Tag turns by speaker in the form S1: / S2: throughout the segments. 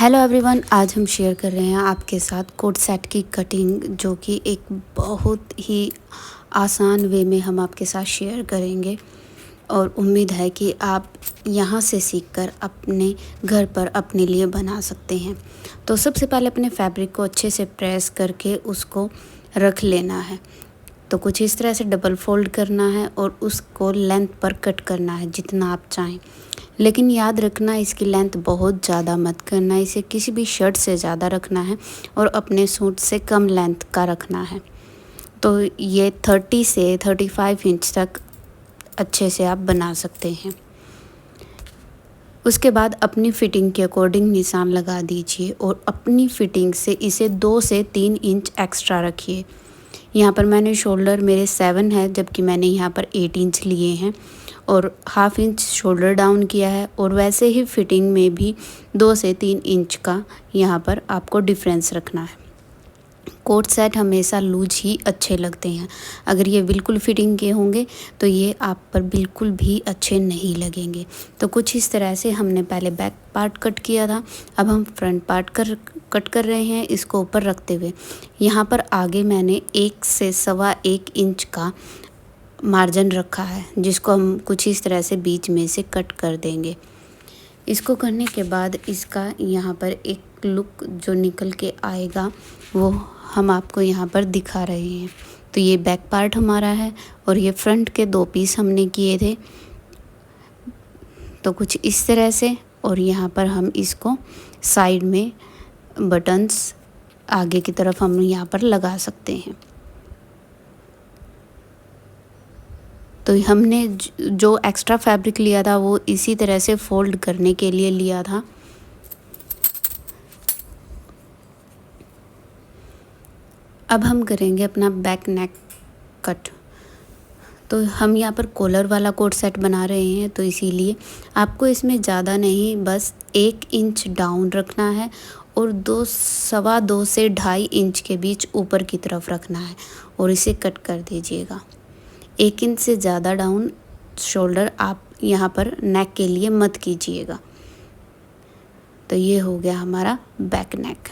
S1: Hello everyone, आज हम share कर रहे हैं आपके साथ कोट सेट की कटिंग, जो कि एक बहुत ही आसान वे में हम आपके साथ शेयर करेंगे और उम्मीद है कि आप यहाँ से सीखकर अपने घर पर अपने लिए बना सकते हैं। तो सबसे पहले अपने फैब्रिक को अच्छे से प्रेस करके उसको रख लेना है। तो कुछ इस तरह से डबल फोल्ड करना है और उसको लेंथ पर कट करना है जितना आप चाहें, लेकिन याद रखना इसकी लेंथ बहुत ज़्यादा मत करना, इसे किसी भी शर्ट से ज़्यादा रखना है और अपने सूट से कम लेंथ का रखना है। तो ये 30 से 35 इंच तक अच्छे से आप बना सकते हैं। उसके बाद अपनी फ़िटिंग के अकॉर्डिंग निशान लगा दीजिए और अपनी फ़िटिंग से इसे 2 से 3 इंच एक्स्ट्रा रखिए। यहाँ पर मैंने शोल्डर मेरे 7 है, जबकि मैंने यहाँ पर 8 इंच लिए हैं और हाफ इंच शोल्डर डाउन किया है। और वैसे ही फ़िटिंग में भी 2 से 3 इंच का यहाँ पर आपको डिफरेंस रखना है। कोट सेट हमेशा लूज ही अच्छे लगते हैं। अगर ये बिल्कुल फिटिंग के होंगे तो ये आप पर बिल्कुल भी अच्छे नहीं लगेंगे। तो कुछ इस तरह से हमने पहले बैक पार्ट कट किया था, अब हम फ्रंट पार्ट कट कर रहे हैं इसको ऊपर रखते हुए। यहाँ पर आगे मैंने 1 से 1.25 इंच का मार्जिन रखा है, जिसको हम कुछ इस तरह से बीच में से कट कर देंगे। इसको करने के बाद इसका यहाँ पर एक लुक जो निकल के आएगा वो हम आपको यहाँ पर दिखा रहे हैं। तो ये बैक पार्ट हमारा है और ये फ्रंट के 2 पीस हमने किए थे, तो कुछ इस तरह से। और यहाँ पर हम इसको साइड में बटन्स आगे की तरफ हम यहाँ पर लगा सकते हैं। तो हमने जो एक्स्ट्रा फैब्रिक लिया था वो इसी तरह से फोल्ड करने के लिए लिया था। अब हम करेंगे अपना बैक नेक कट। तो हम यहाँ पर कॉलर वाला कोट सेट बना रहे हैं, तो इसीलिए आपको इसमें ज़्यादा नहीं, बस 1 इंच डाउन रखना है और 2 से 2.5 इंच के बीच ऊपर की तरफ रखना है और इसे कट कर दीजिएगा। 1 इंच से ज़्यादा डाउन शोल्डर आप यहाँ पर नेक के लिए मत कीजिएगा। तो ये हो गया हमारा बैक नेक।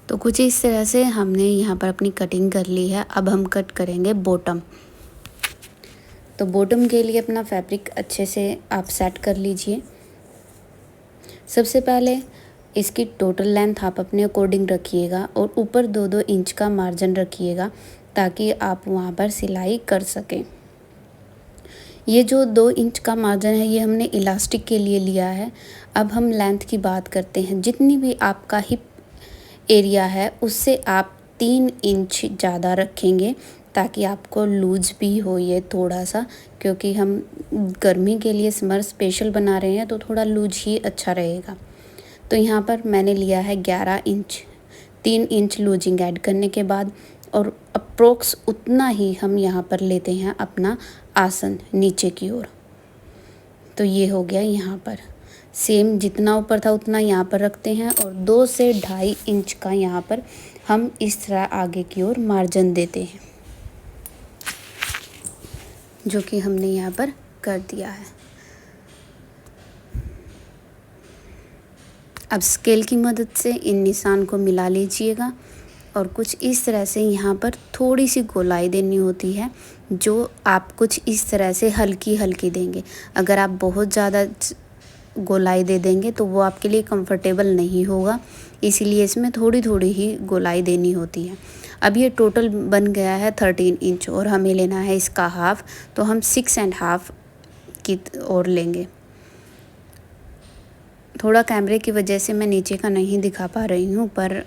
S1: तो कुछ इस तरह से हमने यहाँ पर अपनी कटिंग कर ली है। अब हम कट करेंगे बॉटम। तो बॉटम के लिए अपना फैब्रिक अच्छे से आप सेट कर लीजिए। सबसे पहले इसकी टोटल लेंथ आप अपने अकॉर्डिंग रखिएगा और ऊपर 2-2 इंच का मार्जिन रखिएगा ताकि आप वहाँ पर सिलाई कर सकें। ये जो 2 इंच का मार्जिन है ये हमने इलास्टिक के लिए लिया है। अब हम लेंथ की बात करते हैं। जितनी भी आपका हिप एरिया है उससे आप 3 इंच ज़्यादा रखेंगे ताकि आपको लूज भी हो ये थोड़ा सा, क्योंकि हम गर्मी के लिए समर स्पेशल बना रहे हैं तो थोड़ा लूज ही अच्छा रहेगा। तो यहाँ पर मैंने लिया है 11 इंच। 3 इंच लूजिंग ऐड करने के बाद और अप्रोक्स उतना ही हम यहाँ पर लेते हैं अपना आसन नीचे की ओर। तो ये हो गया यहाँ पर सेम जितना ऊपर था उतना यहाँ पर रखते हैं और 2 से 2.5 इंच का यहाँ पर हम इस तरह आगे की ओर मार्जिन देते हैं, जो कि हमने यहाँ पर कर दिया है। अब स्केल की मदद से इन निशान को मिला लीजिएगा और कुछ इस तरह से यहाँ पर थोड़ी सी गोलाई देनी होती है, जो आप कुछ इस तरह से हल्की हल्की देंगे। अगर आप बहुत ज़्यादा गोलाई दे देंगे तो वो आपके लिए कंफर्टेबल नहीं होगा, इसीलिए इसमें थोड़ी थोड़ी ही गोलाई देनी होती है। अब ये टोटल बन गया है 13 इंच और हमें लेना है इसका हाफ, तो हम 6.5 की ओर लेंगे। थोड़ा कैमरे की वजह से मैं नीचे का नहीं दिखा पा रही हूँ, पर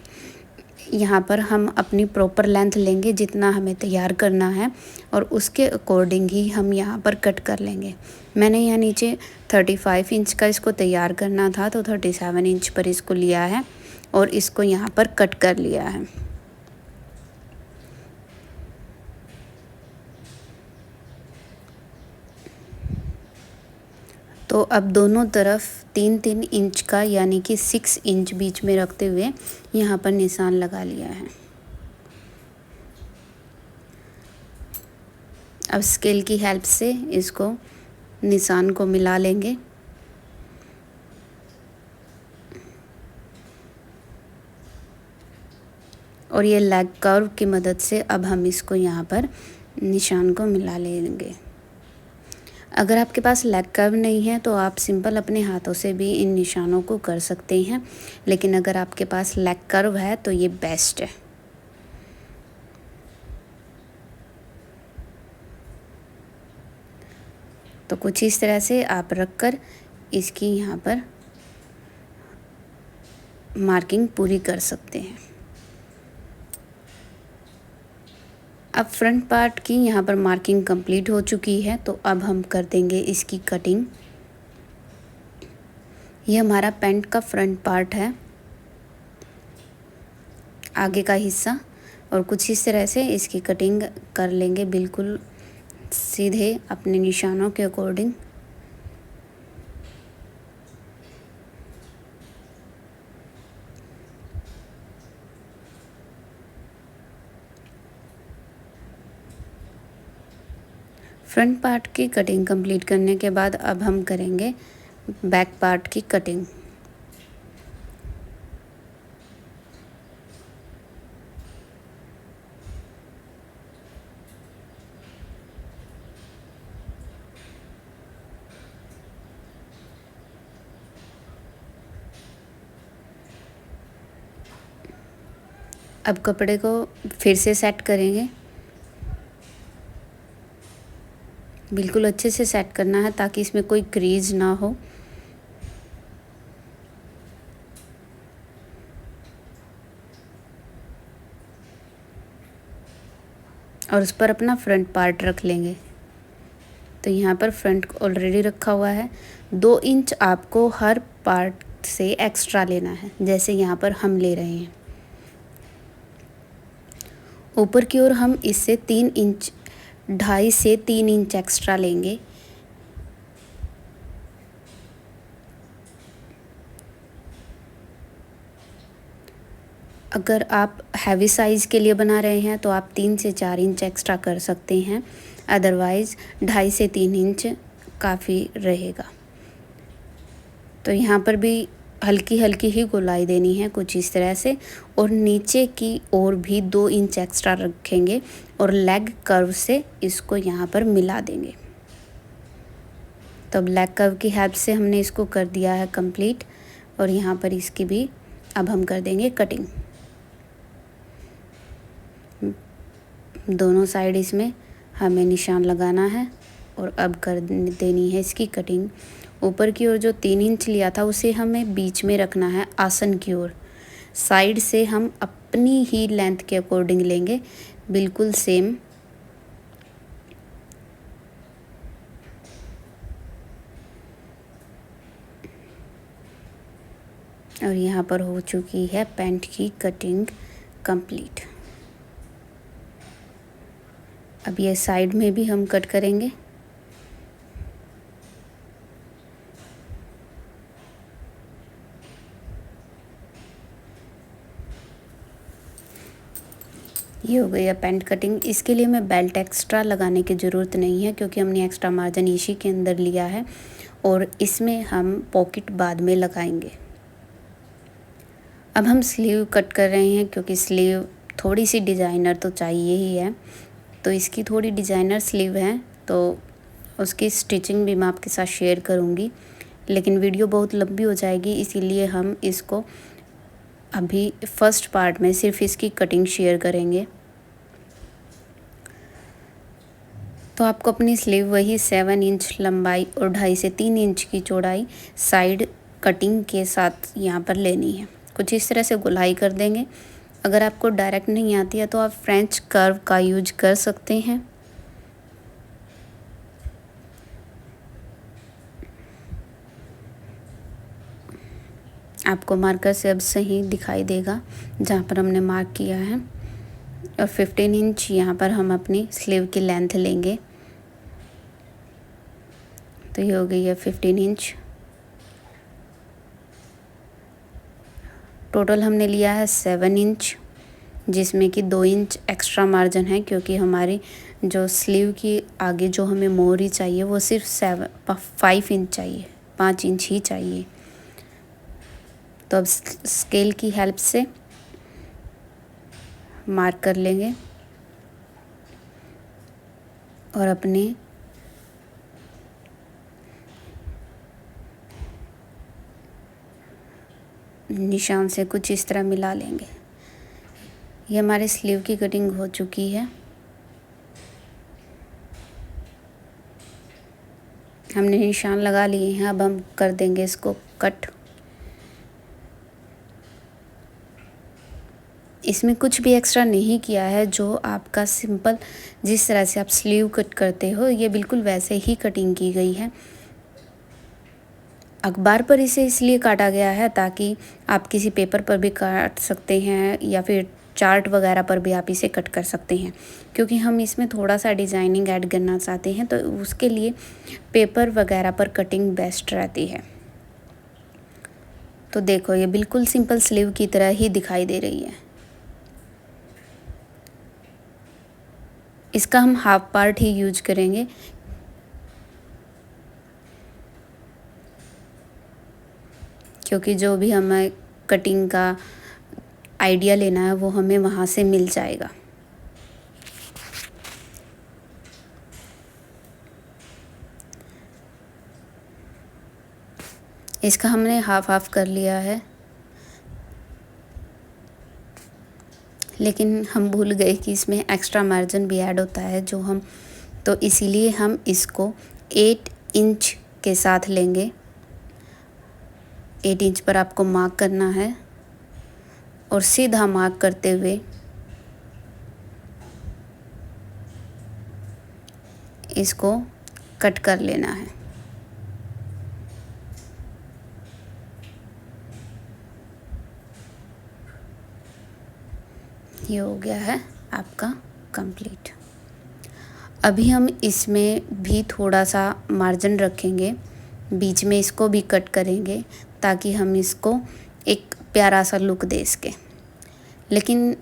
S1: यहाँ पर हम अपनी प्रॉपर लेंथ लेंगे जितना हमें तैयार करना है और उसके अकॉर्डिंग ही हम यहाँ पर कट कर लेंगे। मैंने यहाँ नीचे 35 इंच का इसको तैयार करना था, तो 37 इंच पर इसको लिया है और इसको यहाँ पर कट कर लिया है। तो अब दोनों तरफ 3-3 इंच का यानी कि 6 इंच बीच में रखते हुए यहाँ पर निशान लगा लिया है। अब स्केल की हेल्प से इसको निशान को मिला लेंगे और ये लेग कर्व की मदद से अब हम इसको यहाँ पर निशान को मिला लेंगे। अगर आपके पास लेग कर्व नहीं है तो आप सिंपल अपने हाथों से भी इन निशानों को कर सकते हैं, लेकिन अगर आपके पास लेग कर्व है तो ये बेस्ट है। तो कुछ इस तरह से आप रखकर इसकी यहाँ पर मार्किंग पूरी कर सकते हैं। अब फ्रंट पार्ट की यहाँ पर मार्किंग कंप्लीट हो चुकी है, तो अब हम कर देंगे इसकी कटिंग। ये हमारा पैंट का फ्रंट पार्ट है, आगे का हिस्सा, और कुछ इस तरह से इसकी कटिंग कर लेंगे बिल्कुल सीधे अपने निशानों के अकॉर्डिंग। फ्रंट पार्ट की कटिंग कंप्लीट करने के बाद अब हम करेंगे बैक पार्ट की कटिंग। अब कपड़े को फिर से सेट करेंगे, बिल्कुल अच्छे से सेट करना है ताकि इसमें कोई क्रीज ना हो। और उस पर अपना फ्रंट पार्ट रख लेंगे। तो यहाँ पर फ्रंट ऑलरेडी रखा हुआ है। 2 इंच आपको हर पार्ट से एक्स्ट्रा लेना है, जैसे यहाँ पर हम ले रहे हैं। ऊपर की ओर हम इससे 3 इंच, 2.5 से 3 इंच एक्स्ट्रा लेंगे। अगर आप हैवी साइज़ के लिए बना रहे हैं तो आप 3 से 4 इंच एक्स्ट्रा कर सकते हैं, अदरवाइज़ 2.5 से 3 इंच काफ़ी रहेगा। तो यहाँ पर भी हल्की हल्की ही गोलाई देनी है कुछ इस तरह से, और नीचे की ओर भी 2 इंच एक्स्ट्रा रखेंगे और लेग कर्व से इसको यहाँ पर मिला देंगे। तो अब लेग कर्व की हेल्प से हमने इसको कर दिया है कंप्लीट, और यहाँ पर इसकी भी अब हम कर देंगे कटिंग। दोनों साइड इसमें हमें निशान लगाना है और अब कर देनी है इसकी कटिंग। ऊपर की ओर जो 3 इंच लिया था उसे हमें बीच में रखना है आसन की ओर। साइड से हम अपनी ही लेंथ के अकॉर्डिंग लेंगे, बिल्कुल सेम। और यहाँ पर हो चुकी है पैंट की कटिंग कंप्लीट। अब ये साइड में भी हम कट करेंगे। ये हो गई है पैंट कटिंग। इसके लिए मैं बेल्ट एक्स्ट्रा लगाने की ज़रूरत नहीं है, क्योंकि हमने एक्स्ट्रा मार्जिन इसी के अंदर लिया है, और इसमें हम पॉकेट बाद में लगाएंगे। अब हम स्लीव कट कर रहे हैं, क्योंकि स्लीव थोड़ी सी डिज़ाइनर तो चाहिए ही है। तो इसकी थोड़ी डिज़ाइनर स्लीव है, तो उसकी स्टिचिंग भी मैं आपके साथ शेयर करूँगी, लेकिन वीडियो बहुत लंबी हो जाएगी, इसीलिए हम इसको अभी फर्स्ट पार्ट में सिर्फ इसकी कटिंग शेयर करेंगे। तो आपको अपनी स्लीव वही 7 इंच लंबाई और 2.5 से 3 इंच की चौड़ाई साइड कटिंग के साथ यहाँ पर लेनी है। कुछ इस तरह से गोलाई कर देंगे। अगर आपको डायरेक्ट नहीं आती है तो आप फ्रेंच कर्व का यूज कर सकते हैं। आपको मार्कर से अब सही दिखाई देगा जहाँ पर हमने मार्क किया है। और 15 इंच यहाँ पर हम अपनी स्लीव की लेंथ लेंगे। तो ये हो गई है 15 इंच। टोटल हमने लिया है 7 इंच, जिसमें कि 2 इंच एक्स्ट्रा मार्जिन है, क्योंकि हमारी जो स्लीव की आगे जो हमें मोहरी चाहिए वो सिर्फ 5 इंच चाहिए, 5 इंच ही चाहिए। तो अब स्केल की हेल्प से मार्क कर लेंगे और अपने निशान से कुछ इस तरह मिला लेंगे। ये हमारे स्लीव की कटिंग हो चुकी है। हमने निशान लगा लिए हैं, अब हम कर देंगे इसको कट। इसमें कुछ भी एक्स्ट्रा नहीं किया है, जो आपका सिंपल जिस तरह से आप स्लीव कट करते हो ये बिल्कुल वैसे ही कटिंग की गई है। अखबार पर इसे इसलिए काटा गया है ताकि आप किसी पेपर पर भी काट सकते हैं या फिर चार्ट वगैरह पर भी आप इसे कट कर सकते हैं, क्योंकि हम इसमें थोड़ा सा डिज़ाइनिंग ऐड करना चाहते हैं, तो उसके लिए पेपर वगैरह पर कटिंग बेस्ट रहती है। तो देखो ये बिल्कुल सिंपल स्लीव की तरह ही दिखाई दे रही है। इसका हम हाफ पार्ट ही यूज करेंगे, क्योंकि जो भी हमें कटिंग का आइडिया लेना है वो हमें वहाँ से मिल जाएगा। इसका हमने हाफ हाफ कर लिया है, लेकिन हम भूल गए कि इसमें एक्स्ट्रा मार्जिन भी ऐड होता है जो हम, तो इसीलिए हम इसको 8 इंच के साथ लेंगे। 8 इंच पर आपको मार्क करना है और सीधा मार्क करते हुए इसको कट कर लेना है। ये हो गया है आपका कंप्लीट। अभी हम इसमें भी थोड़ा सा मार्जिन रखेंगे, बीच में इसको भी कट करेंगे ताकि हम इसको एक प्यारा सा लुक दे सके। लेकिन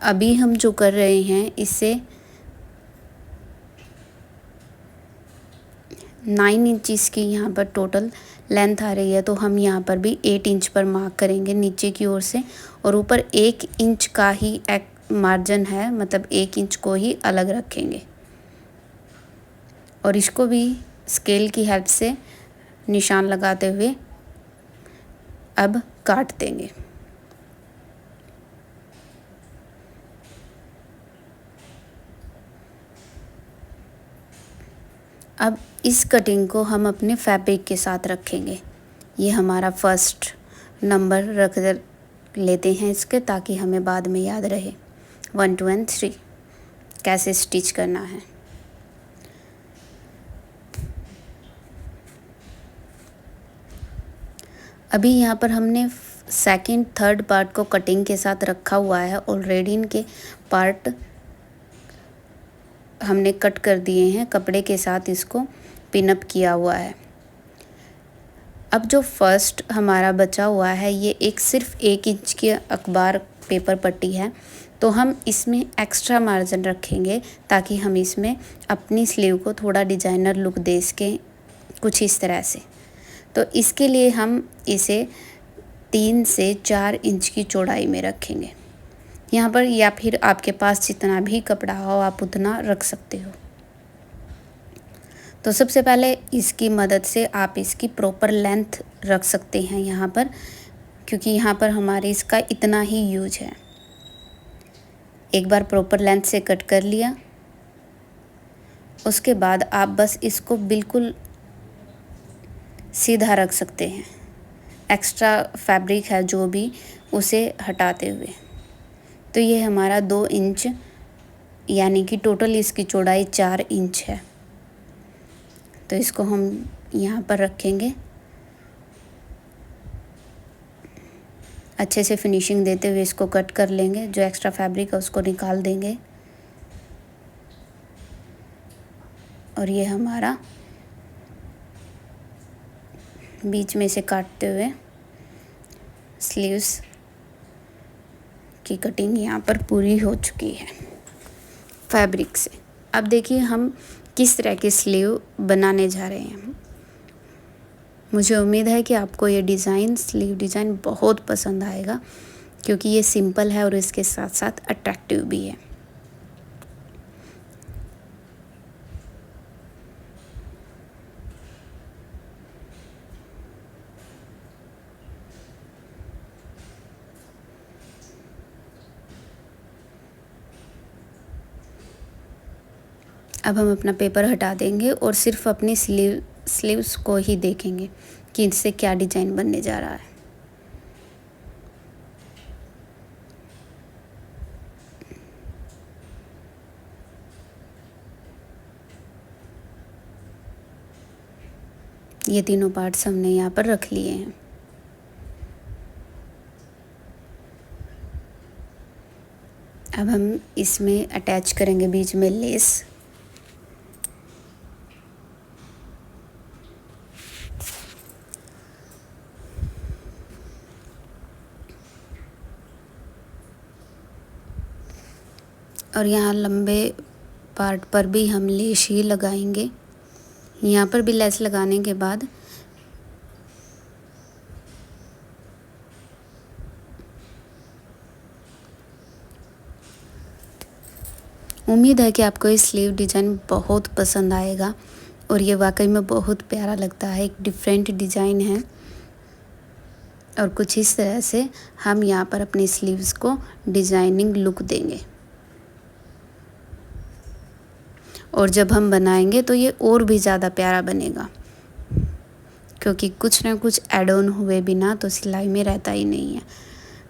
S1: अभी हम जो कर रहे हैं इससे 9 इंचज़ की यहाँ पर टोटल लेंथ आ रही है, तो हम यहाँ पर भी 8 इंच पर मार्क करेंगे नीचे की ओर से, और ऊपर 1 इंच का ही एक मार्जिन है, मतलब 1 इंच को ही अलग रखेंगे और इसको भी स्केल की हेल्प से निशान लगाते हुए अब काट देंगे। अब इस कटिंग को हम अपने फैब्रिक के साथ रखेंगे। ये हमारा फर्स्ट नंबर रख लेते हैं इसके, ताकि हमें बाद में याद रहे 1 2 and 3 कैसे स्टिच करना है। अभी यहाँ पर हमने सेकंड थर्ड पार्ट को कटिंग के साथ रखा हुआ है। ऑलरेडी इनके पार्ट हमने कट कर दिए हैं, कपड़े के साथ इसको पिनअप किया हुआ है। अब जो फर्स्ट हमारा बचा हुआ है ये सिर्फ 1 इंच की अखबार पेपर पट्टी है, तो हम इसमें एक्स्ट्रा मार्जिन रखेंगे ताकि हम इसमें अपनी स्लीव को थोड़ा डिजाइनर लुक दे सकें, कुछ इस तरह से। तो इसके लिए हम इसे 3 से 4 इंच की चौड़ाई में रखेंगे यहाँ पर, या फिर आपके पास जितना भी कपड़ा हो आप उतना रख सकते हो। तो सबसे पहले इसकी मदद से आप इसकी प्रॉपर लेंथ रख सकते हैं यहाँ पर, क्योंकि यहाँ पर हमारे इसका इतना ही यूज है। एक बार प्रॉपर लेंथ से कट कर लिया, उसके बाद आप बस इसको बिल्कुल सीधा रख सकते हैं, एक्स्ट्रा फैब्रिक है जो भी उसे हटाते हुए। तो ये हमारा 2 इंच, यानी कि टोटल इसकी चौड़ाई 4 इंच है। तो इसको हम यहाँ पर रखेंगे, अच्छे से फिनिशिंग देते हुए इसको कट कर लेंगे। जो एक्स्ट्रा फैब्रिक है उसको निकाल देंगे और ये हमारा बीच में से काटते हुए स्लीव्स की कटिंग यहाँ पर पूरी हो चुकी है फैब्रिक से। अब देखिए हम किस तरह की स्लीव बनाने जा रहे हैं। मुझे उम्मीद है कि आपको ये डिज़ाइन, स्लीव डिज़ाइन बहुत पसंद आएगा, क्योंकि ये सिंपल है और इसके साथ साथ अट्रैक्टिव भी है। अब हम अपना पेपर हटा देंगे और सिर्फ अपनी स्लीव्स को ही देखेंगे कि इससे क्या डिजाइन बनने जा रहा है। ये तीनों पार्ट्स हमने यहाँ पर रख लिए हैं। अब हम इसमें अटैच करेंगे बीच में लेस। और यहाँ लंबे पार्ट पर भी हम लेस ही लगाएंगे। यहाँ पर भी लेस लगाने के बाद उम्मीद है कि आपको ये स्लीव डिज़ाइन बहुत पसंद आएगा और ये वाकई में बहुत प्यारा लगता है। एक डिफरेंट डिज़ाइन है और कुछ इस तरह से हम यहाँ पर अपनी स्लीव्स को डिज़ाइनिंग लुक देंगे। और जब हम बनाएंगे तो ये और भी ज़्यादा प्यारा बनेगा, क्योंकि कुछ ना कुछ ऐड ऑन हुए बिना तो सिलाई में रहता ही नहीं है।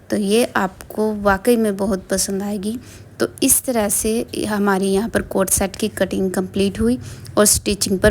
S1: तो ये आपको वाकई में बहुत पसंद आएगी। तो इस तरह से हमारी यहाँ पर कोट सेट की कटिंग कंप्लीट हुई और स्टिचिंग पर